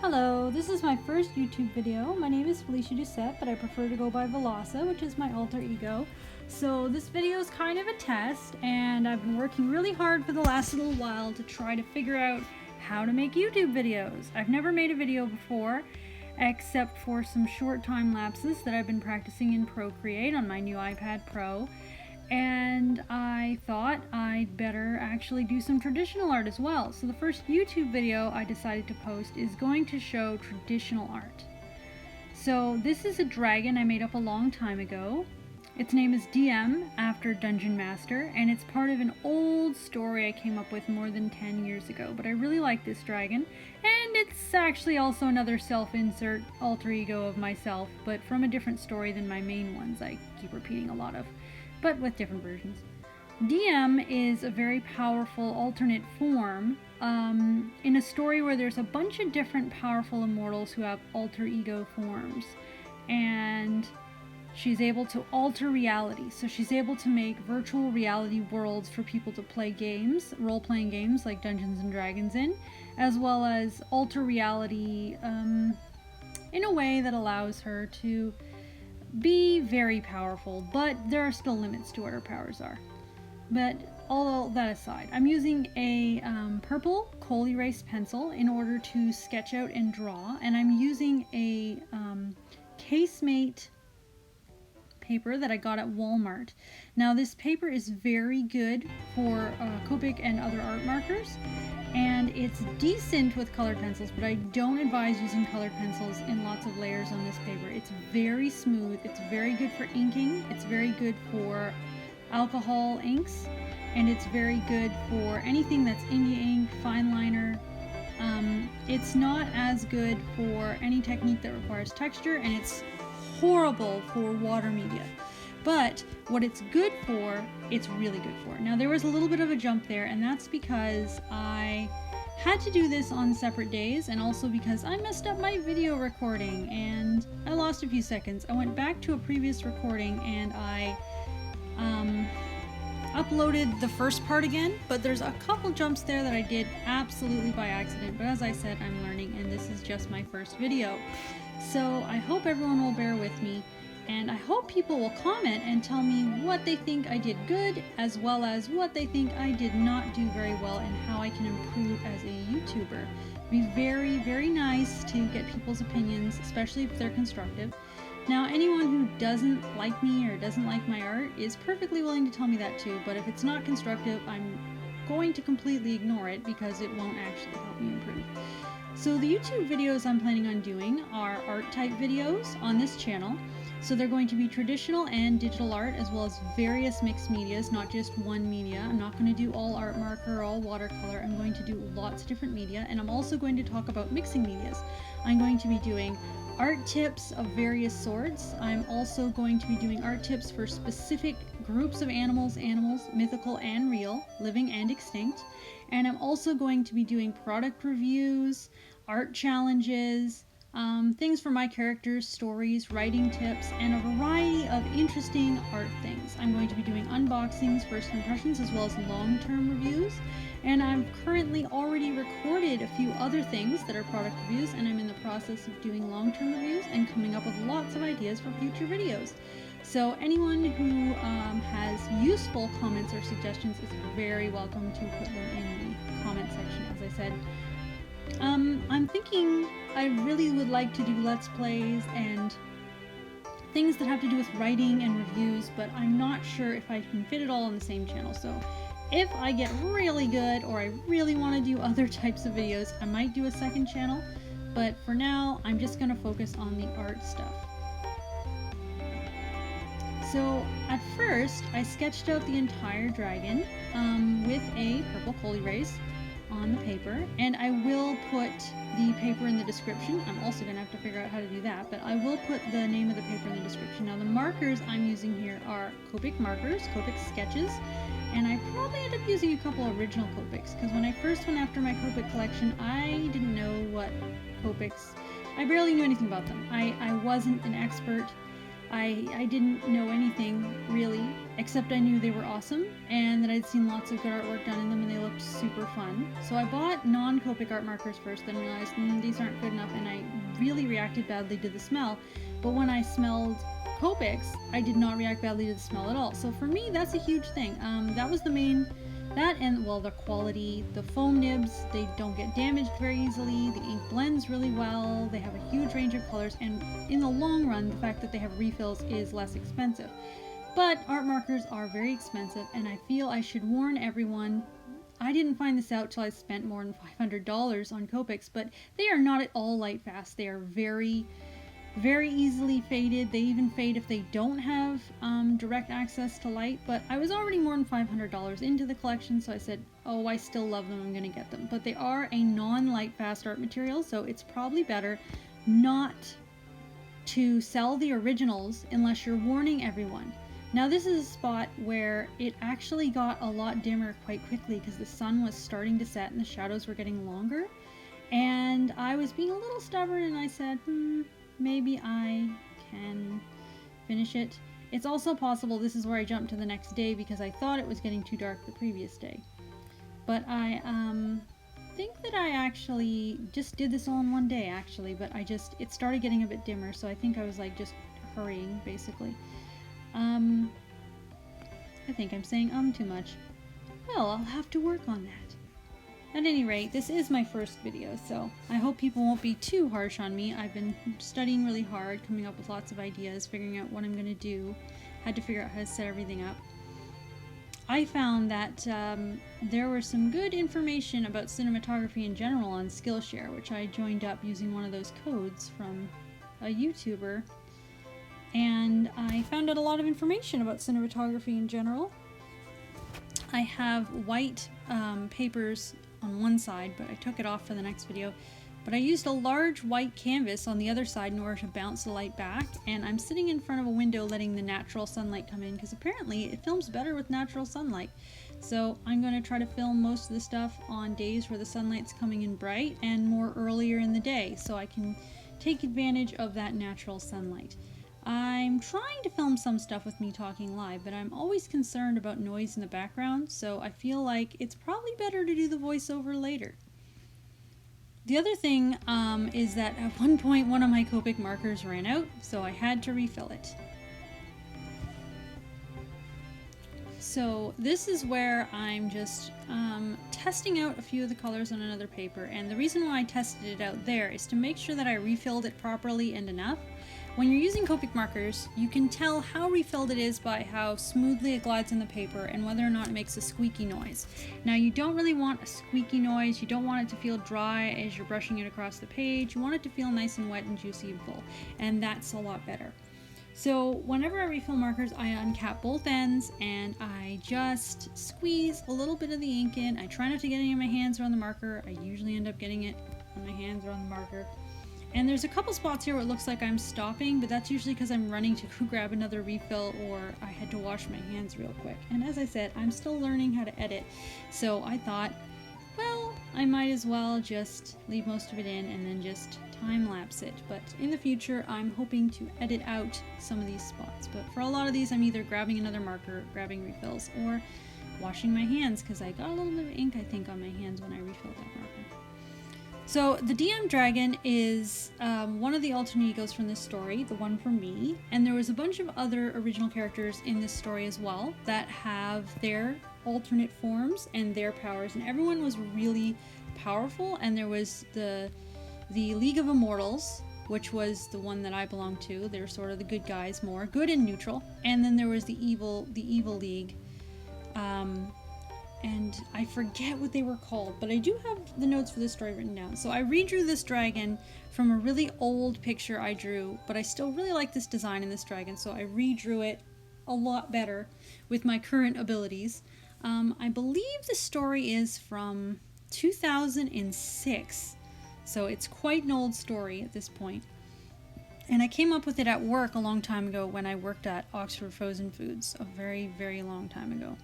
Hello, this is my first YouTube video. My name is Felicia Doucette, but I prefer to go by Velasa, which is my alter ego. So this video is kind of a test, and I've been working really hard for the last little while to try to figure out how to make YouTube videos. I've never made a video before, except for some short time lapses that I've been practicing in Procreate on my new iPad Pro. And I thought I'd better actually do some traditional art as well. So the first YouTube video I decided to post is going to show traditional art. So this is a dragon I made up a long time ago. Its name is DM, after Dungeon Master, and it's part of an old story I came up with more than 10 years ago. But I really like this dragon, and it's actually also another self-insert alter ego of myself, but from a different story than my main ones I keep repeating a lot of, but with different versions. DM is a very powerful alternate form in a story where there's a bunch of different powerful immortals who have alter ego forms, and she's able to alter reality. So she's able to make virtual reality worlds for people to play games, role-playing games like Dungeons and Dragons in, as well as alter reality in a way that allows her to be very powerful, but there are still limits to what her powers are. But all that aside, I'm using a purple col-erase pencil in order to sketch out and draw, and I'm using a casemate paper that I got at Walmart. Now this paper is very good for Copic and other art markers, and it's decent with colored pencils, but I don't advise using colored pencils in lots of layers on this paper. It's very smooth, it's very good for inking, it's very good for alcohol inks, and it's very good for anything that's India ink, fine liner. It's not as good for any technique that requires texture, and it's horrible for water media. But what it's good for, it's really good for. Now there was a little bit of a jump there, and that's because I had to do this on separate days, and also because I messed up my video recording and I lost a few seconds. I went back to a previous recording and I uploaded the first part again, but there's a couple jumps there that I did absolutely by accident. But as I said, I'm learning, and this is just my first video. So I hope everyone will bear with me, and I hope people will comment and tell me what they think I did good, as well as what they think I did not do very well and how I can improve as a YouTuber. It'd be very, very nice to get people's opinions, especially if they're constructive. Now, anyone who doesn't like me or doesn't like my art is perfectly willing to tell me that too, but if it's not constructive, I'm going to completely ignore it because it won't actually help me improve. So the YouTube videos I'm planning on doing are art type videos on this channel. So they're going to be traditional and digital art, as well as various mixed medias, not just one media. I'm not going to do all art marker or all watercolor. I'm going to do lots of different media, and I'm also going to talk about mixing medias. I'm going to be doing art tips of various sorts. I'm also going to be doing art tips for specific groups of animals, mythical and real, living and extinct. And I'm also going to be doing product reviews, art challenges, things for my characters, stories, writing tips, and a variety of interesting art things. I'm going to be doing unboxings, first impressions, as well as long-term reviews. And I've currently already recorded a few other things that are product reviews, and I'm in the process of doing long-term reviews and coming up with lots of ideas for future videos. So anyone who has useful comments or suggestions is very welcome to put them in the comment section, as I said. I'm thinking I really would like to do Let's Plays and things that have to do with writing and reviews, but I'm not sure if I can fit it all on the same channel. So if I get really good, or I really want to do other types of videos, I might do a second channel, but for now I'm just going to focus on the art stuff. So at first I sketched out the entire dragon with a purple col-erase on the paper, and I will put the paper in the description. I'm also going to have to figure out how to do that, but I will put the name of the paper in the description. Now the markers I'm using here are Copic markers, Copic sketches, and I probably end up using a couple original Copics, because when I first went after my Copic collection, I didn't know what Copics, I barely knew anything about them. I wasn't an expert. I didn't know anything really, except I knew they were awesome and that I'd seen lots of good artwork done in them and they looked super fun. So I bought non-Copic art markers first, then realized these aren't good enough, and I really reacted badly to the smell. But when I smelled Copics, I did not react badly to the smell at all. So for me, that's a huge thing. That was the main, that and, well, the quality, the foam nibs, they don't get damaged very easily, the ink blends really well, they have a huge range of colors, and in the long run, the fact that they have refills is less expensive. But art markers are very expensive, and I feel I should warn everyone. I didn't find this out till I spent more than $500 on Copics, but they are not at all light fast. They are very easily faded. They even fade if they don't have direct access to light, but I was already more than $500 into the collection, so I said, oh, I still love them, I'm gonna get them. But they are a non-light fast art material, so it's probably better not to sell the originals unless you're warning everyone. Now this is a spot where it actually got a lot dimmer quite quickly because the sun was starting to set and the shadows were getting longer, and I was being a little stubborn and I said, maybe I can finish it. It's also possible this is where I jumped to the next day because I thought it was getting too dark the previous day. But I think that I actually just did this all in one day actually, but it started getting a bit dimmer, so I think I was like just hurrying basically. I think I'm saying too much. Well, I'll have to work on that. At any rate, this is my first video, so I hope people won't be too harsh on me. I've been studying really hard, coming up with lots of ideas, figuring out what I'm going to do. Had to figure out how to set everything up. I found that there was some good information about cinematography in general on Skillshare, which I joined up using one of those codes from a YouTuber. And I found out a lot of information about cinematography in general. I have white papers on one side, but I took it off for the next video. But I used a large white canvas on the other side in order to bounce the light back, and I'm sitting in front of a window letting the natural sunlight come in because apparently it films better with natural sunlight. So I'm going to try to film most of the stuff on days where the sunlight's coming in bright and more earlier in the day so I can take advantage of that natural sunlight. I'm trying to film some stuff with me talking live, but I'm always concerned about noise in the background, so I feel like it's probably better to do the voiceover later. The other thing is that at one point one of my Copic markers ran out, so I had to refill it. So this is where I'm just testing out a few of the colors on another paper, and the reason why I tested it out there is to make sure that I refilled it properly and enough. When you're using Copic markers, you can tell how refilled it is by how smoothly it glides on the paper and whether or not it makes a squeaky noise. Now you don't really want a squeaky noise, you don't want it to feel dry as you're brushing it across the page, you want it to feel nice and wet and juicy and full, and that's a lot better. So whenever I refill markers, I uncap both ends and I just squeeze a little bit of the ink in. I try not to get any of my hands or on the marker. I usually end up getting it on my hands or on the marker. And there's a couple spots here where it looks like I'm stopping, but that's usually because I'm running to go grab another refill or I had to wash my hands real quick. And as I said, I'm still learning how to edit, so I thought, well, I might as well just leave most of it in and then just time-lapse it. But in the future, I'm hoping to edit out some of these spots. But for a lot of these, I'm either grabbing another marker, grabbing refills, or washing my hands, because I got a little bit of ink, I think, on my hands when I refilled that marker. So the DM Dragon is one of the alter egos from this story, the one for me, and there was a bunch of other original characters in this story as well that have their alternate forms and their powers, and everyone was really powerful. And there was the League of Immortals, which was the one that I belonged to. They were sort of the good guys, more good and neutral, and then there was the evil League. And I forget what they were called, but I do have the notes for this story written down. So I redrew this dragon from a really old picture I drew, but I still really like this design in this dragon, so I redrew it a lot better with my current abilities. I believe the story is from 2006, so it's quite an old story at this point. And I came up with it at work a long time ago when I worked at Oxford Frozen Foods, a very, very long time ago.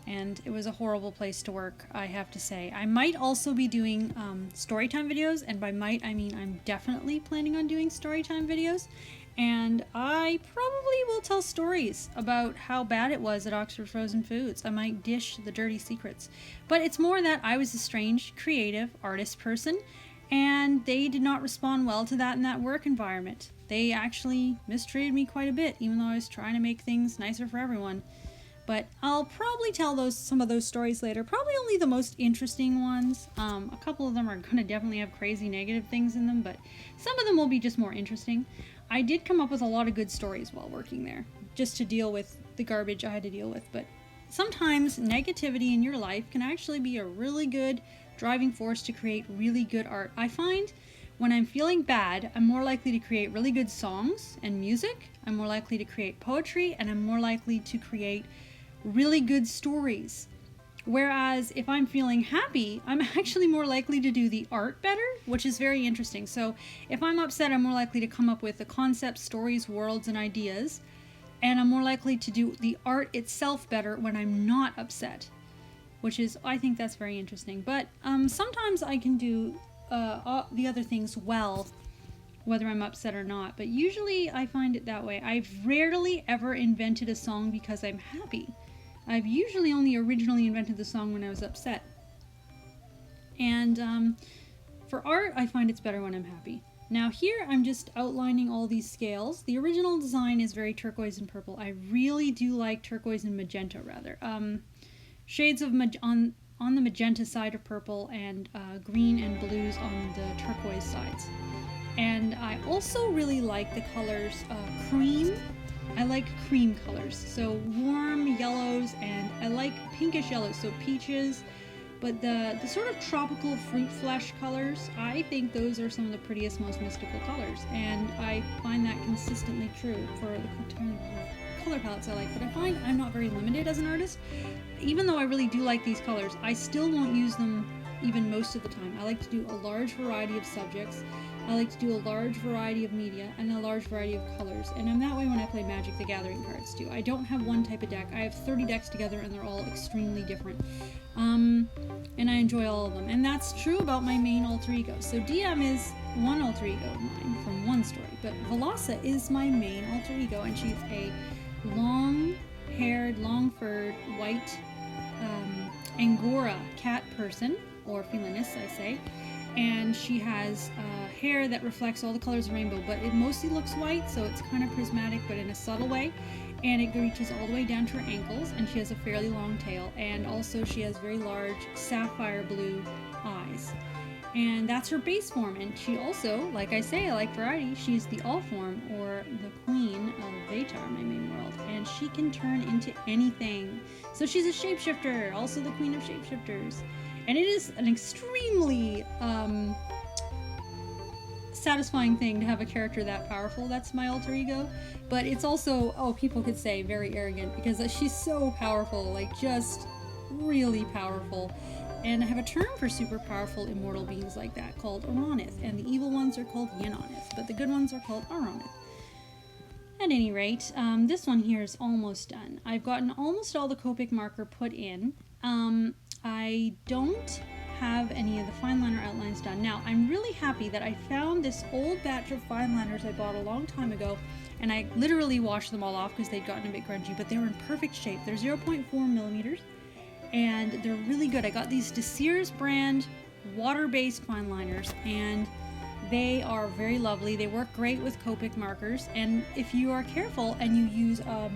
And it was a horrible place to work, I have to say. I might also be doing storytime videos, and by might I mean I'm definitely planning on doing storytime videos. And I probably will tell stories about how bad it was at Oxford Frozen Foods. I might dish the dirty secrets. But it's more that I was a strange, creative, artist person, and they did not respond well to that in that work environment. They actually mistreated me quite a bit, even though I was trying to make things nicer for everyone. But I'll probably tell some of those stories later. Probably only the most interesting ones. A couple of them are going to definitely have crazy negative things in them, but some of them will be just more interesting. I did come up with a lot of good stories while working there, just to deal with the garbage I had to deal with. But sometimes negativity in your life can actually be a really good driving force to create really good art. I find when I'm feeling bad, I'm more likely to create really good songs and music. I'm more likely to create poetry, and I'm more likely to create really good stories. Whereas if I'm feeling happy, I'm actually more likely to do the art better, which is very interesting. So if I'm upset, I'm more likely to come up with the concepts, stories, worlds, and ideas. And I'm more likely to do the art itself better when I'm not upset, which is, I think that's very interesting. But sometimes I can do the other things well, whether I'm upset or not. But usually I find it that way. I've rarely ever invented a song because I'm happy. I've usually only originally invented the song when I was upset. And for art, I find it's better when I'm happy. Now here, I'm just outlining all these scales. The original design is very turquoise and purple. I really do like turquoise and magenta, rather. Shades of on the magenta side of purple, and green and blues on the turquoise sides. And I also really like the colors cream. I like cream colors, so warm yellows, and I like pinkish yellows, so peaches. But the sort of tropical fruit flesh colors, I think those are some of the prettiest, most mystical colors. And I find that consistently true for the kind of color palettes I like. But I find I'm not very limited as an artist. Even though I really do like these colors, I still won't use them even most of the time. I like to do a large variety of subjects. I like to do a large variety of media and a large variety of colors, and I'm that way when I play Magic the Gathering cards too. I don't have one type of deck. I have 30 decks together, and they're all extremely different. And I enjoy all of them, and that's true about my main alter ego. So DM is one alter ego of mine from one story, but Velosa is my main alter ego, and she's a long-haired, long-furred, white Angora cat person, or felinus, I say. And she has hair that reflects all the colors of the rainbow, but it mostly looks white, so it's kind of prismatic, but in a subtle way. And it reaches all the way down to her ankles, and she has a fairly long tail, and also she has very large sapphire blue eyes. And that's her base form, and she also, like I say, I like variety, she's the all form, or the queen of Vatar, my main world, and she can turn into anything. So she's a shapeshifter, also the queen of shapeshifters. And it is an extremely satisfying thing to have a character that powerful. That's my alter ego. But it's also, people could say, very arrogant, because she's so powerful, like just really powerful. And I have a term for super powerful immortal beings like that called Aranith, and the evil ones are called Yenonith, but the good ones are called Aranith. At any rate, this one here is almost done. I've gotten almost all the Copic marker put in. I don't have any of the fineliner outlines done. Now, I'm really happy that I found this old batch of fineliners I bought a long time ago, and I literally washed them all off because they'd gotten a bit grungy, but they were in perfect shape. They're 0.4 millimeters, and they're really good. I got these Deserres brand water-based fineliners, and they are very lovely. They work great with Copic markers, and if you are careful and you use a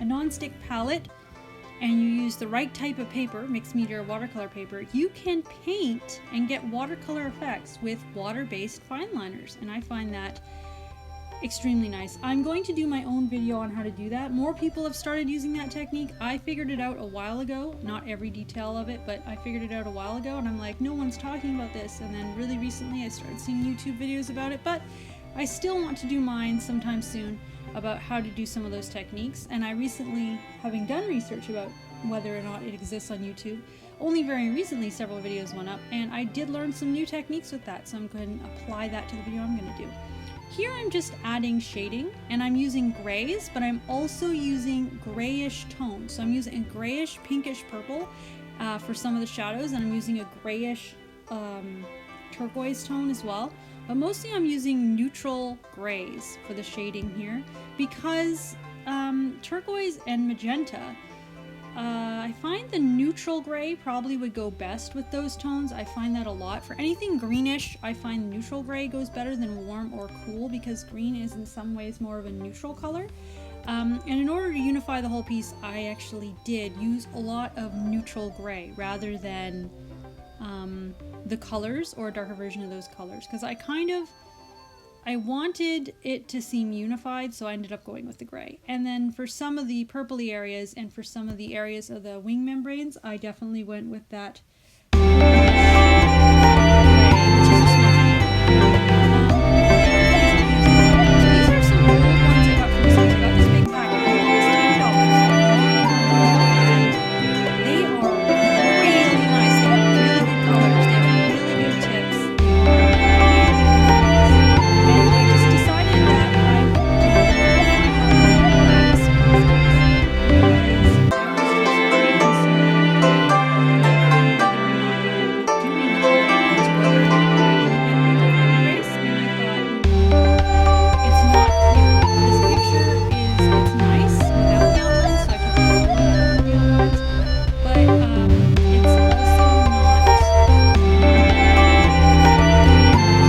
non-stick palette, and you use the right type of paper, mixed media or watercolor paper, you can paint and get watercolor effects with water-based fineliners, and I find that extremely nice. I'm going to do my own video on how to do that. More people have started using that technique. I figured it out a while ago, not every detail of it, but I figured it out a while ago, and I'm like, no one's talking about this, and then really recently I started seeing YouTube videos about it, but I still want to do mine sometime soon about how to do some of those techniques. And I recently, having done research about whether or not it exists on YouTube, only very recently several videos went up, and I did learn some new techniques with that, so I'm going to apply that to the video I'm going to do. Here I'm just adding shading, and I'm using grays, but I'm also using grayish tones. So I'm using a grayish pinkish purple for some of the shadows, and I'm using a grayish turquoise tone as well but mostly I'm using neutral grays for the shading here because turquoise and magenta, I find the neutral gray probably would go best with those tones. I find that a lot. For anything greenish, I find neutral gray goes better than warm or cool because green is in some ways more of a neutral color. And in order to unify the whole piece, I actually did use a lot of neutral gray rather than the colors or a darker version of those colors, because I wanted it to seem unified, so I ended up going with the gray. And then for some of the purpley areas and for some of the areas of the wing membranes, I definitely went with that these are some old ones I got from Sears. I got this big pack of $10. They are really nice. They have really good colors. They have really good tips. And I just decided that I would do lapse because I was just very concerned with whether or not I would be doing the outlines, whether or not I would leave it with the col-erase. And I thought, it's not clear. This picture it's nice without the outlines, so I took the outlines, but it's also not. I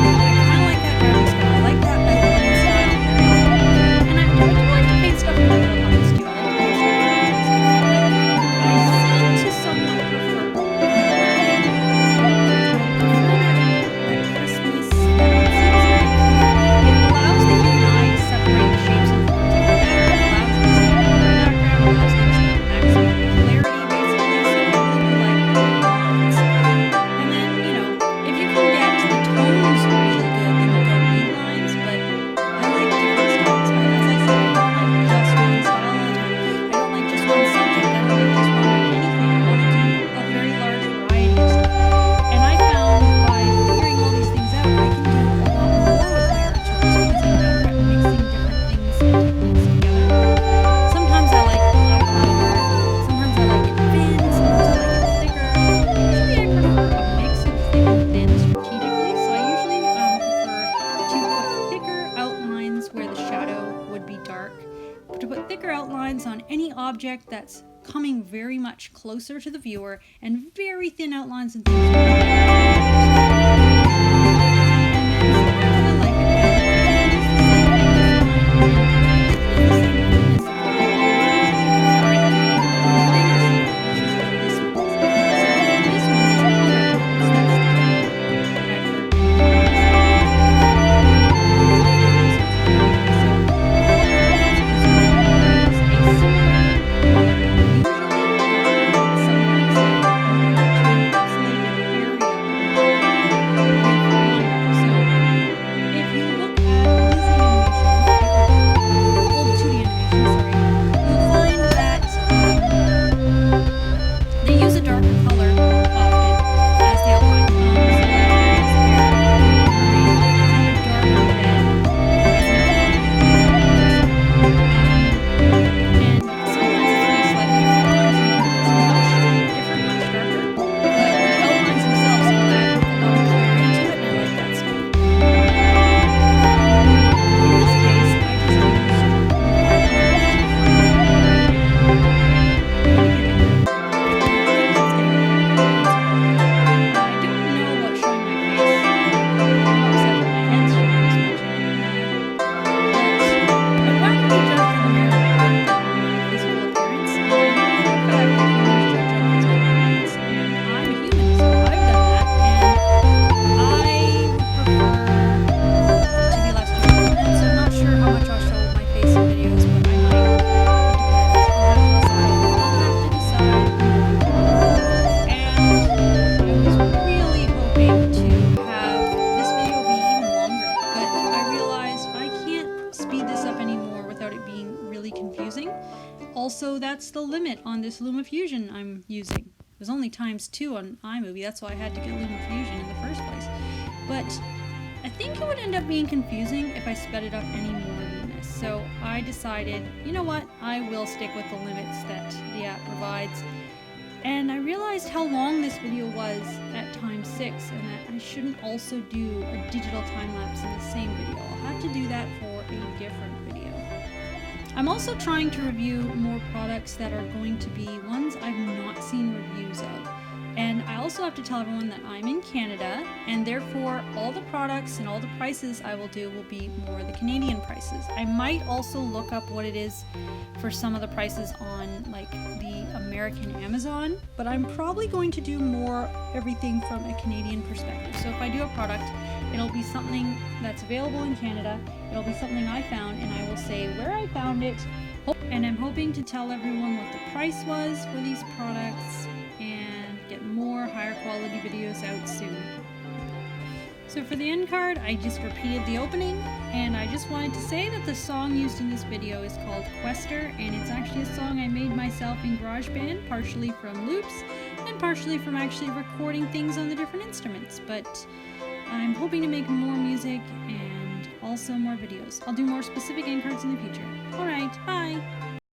kind of like that graphic style. I like that outline style very much. And I do like to paint stuff with outlines too. I like to paint stuff with outlines, but I seem to somewhat prefer that crispness that it seems very clear. It allows the human eye to separate the shapes and forms a bit better. It allows it to see the background, allows things to have maximum clarity basically, so I really like lines. And then, you know, if you can get the tones really good, then you don't need lines, but I like different styles. As I said, I don't like just one style all the time. I don't like just one subject. I don't like just one anything. I want to do a very large variety of stuff. And I found by figuring all these things out, I can do a lot more with my art tools because I'm better at mixing different things and techniques together. Sometimes I like eyeliner, sometimes I like it thin, sometimes I like it thicker. Usually I prefer a mix of thick and thin strategically, so I usually prefer to put thicker outlines where the shadow would be dark, to put thicker outlines on any object that's coming very much closer to the viewer, and very thin outlines and things like that. And then sometimes I like it when I can use the same thickness line and the same thickness of the Also, that's the limit on this LumaFusion I'm using. It was only ×2 on iMovie, that's why I had to get LumaFusion in the first place. But I think it would end up being confusing if I sped it up any more than this. So I decided, you know what, I will stick with the limits that the app provides. And I realized how long this video was at time 6 and that I shouldn't also do a digital time-lapse in the same video. I'll have to do that for a different video. I'm also trying to review more products that are going to be ones I've not seen reviews of. And I also have to tell everyone that I'm in Canada, and therefore all the products and all the prices I will do will be more the Canadian prices. I might also look up what it is for some of the prices on like the American Amazon, but I'm probably going to do more everything from a Canadian perspective. So if I do a product, it'll be something that's available in Canada, it'll be something I found, and I will say where I found it, and I'm hoping to tell everyone what the price was for these products and get more higher quality videos out soon. So for the end card, I just repeated the opening, and I just wanted to say that the song used in this video is called Quester, and it's actually a song I made myself in GarageBand, partially from loops and partially from actually recording things on the different instruments. But I'm hoping to make more music and also more videos. I'll do more specific end cards in the future. Alright, bye!